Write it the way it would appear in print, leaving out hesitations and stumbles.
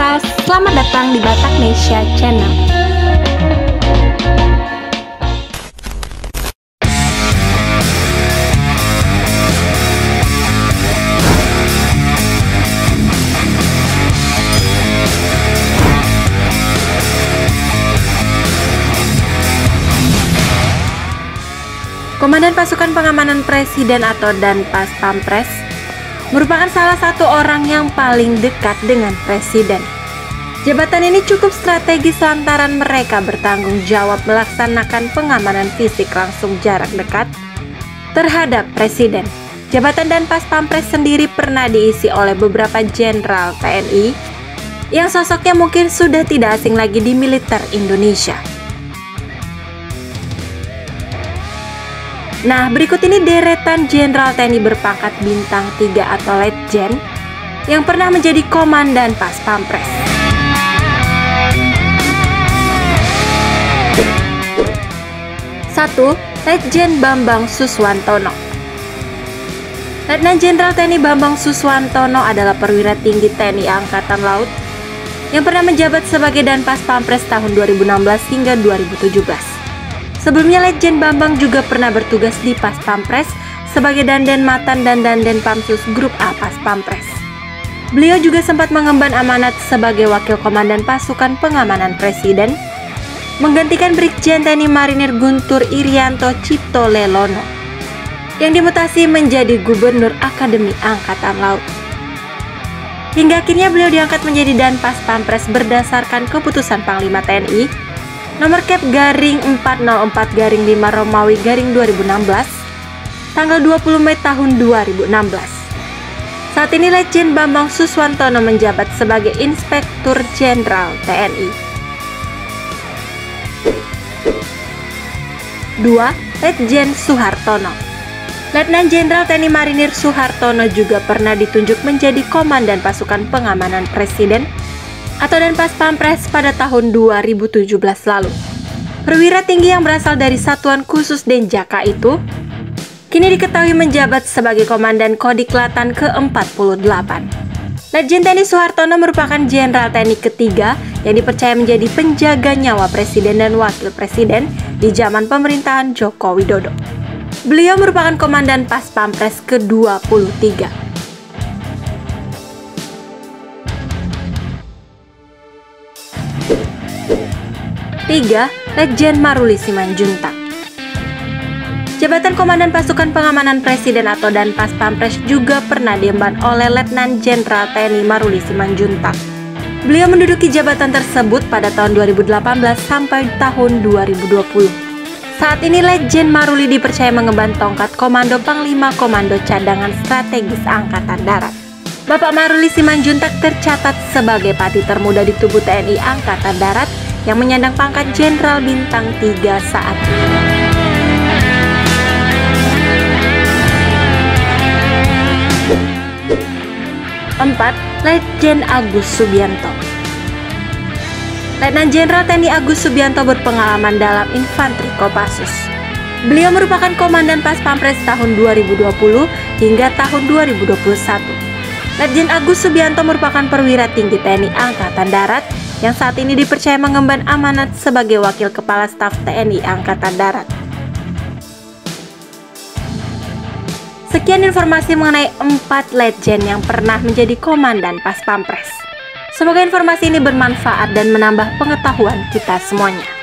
Saudara, selamat datang di Bataknesia Channel. Komandan Pasukan Pengamanan Presiden atau Danpas Pampres merupakan salah satu orang yang paling dekat dengan Presiden. Jabatan ini cukup strategis lantaran mereka bertanggung jawab melaksanakan pengamanan fisik langsung jarak dekat terhadap Presiden. Jabatan Danpas Pampres sendiri pernah diisi oleh beberapa jenderal TNI yang sosoknya mungkin sudah tidak asing lagi di militer Indonesia. Nah, berikut ini deretan Jenderal TNI berpangkat bintang 3 atau Letjen yang pernah menjadi Komandan Pas Pampres. 1. Letjen Bambang Suswantono. Letnan Jenderal TNI Bambang Suswantono adalah perwira tinggi TNI Angkatan Laut yang pernah menjabat sebagai Danpas Pampres tahun 2016 hingga 2017. Sebelumnya Letjen Bambang juga pernah bertugas di Pas Pampres sebagai Dandan Matan dan Dandan Pamsus Grup A Pas Pampres. Beliau juga sempat mengemban amanat sebagai Wakil Komandan Pasukan Pengamanan Presiden, menggantikan Brigjen TNI Marinir Guntur Irianto Cipto Lelono yang dimutasi menjadi Gubernur Akademi Angkatan Laut. Hingga akhirnya beliau diangkat menjadi Danpas Pampres berdasarkan keputusan Panglima TNI Nomor Kep Garing 404 Garing 5 Romawi Garing 2016 tanggal 20 Mei tahun 2016. Saat ini Letjen Bambang Suswantono menjabat sebagai Inspektur Jenderal TNI. 2. Letjen Suhartono. Letnan Jenderal TNI Marinir Suhartono juga pernah ditunjuk menjadi Komandan Pasukan Pengamanan Presiden atau Danpas Pampres pada tahun 2017 lalu. Perwira tinggi yang berasal dari Satuan Khusus Denjaka itu kini diketahui menjabat sebagai Komandan Kodiklatan ke-48. Letjen TNI Suhartono merupakan Jenderal TNI ketiga yang dipercaya menjadi penjaga nyawa Presiden dan Wakil Presiden di zaman pemerintahan Joko Widodo. Beliau merupakan Komandan Pas Pampres ke-23. 3. Letjen Maruli Simanjuntak. Jabatan Komandan Pasukan Pengamanan Presiden atau Danpas Pampres juga pernah diemban oleh Letnan Jenderal TNI Maruli Simanjuntak. Beliau menduduki jabatan tersebut pada tahun 2018 sampai tahun 2020. Saat ini Letjen Maruli dipercaya mengemban tongkat Komando Panglima Komando Cadangan Strategis Angkatan Darat. Bapak Maruli Simanjuntak tercatat sebagai pati termuda di tubuh TNI Angkatan Darat yang menyandang pangkat Jenderal Bintang 3 saat ini. 4. Letjen Agus Subianto. Letnan Jenderal TNI Agus Subianto berpengalaman dalam infanteri Kopassus. Beliau merupakan Komandan Pas Pampres tahun 2020 hingga tahun 2021. Letjen Agus Subianto merupakan perwira tinggi TNI Angkatan Darat yang saat ini dipercaya mengemban amanat sebagai Wakil Kepala Staf TNI Angkatan Darat. Sekian informasi mengenai 4 letjen yang pernah menjadi Komandan Pas Pampres. Semoga informasi ini bermanfaat dan menambah pengetahuan kita semuanya.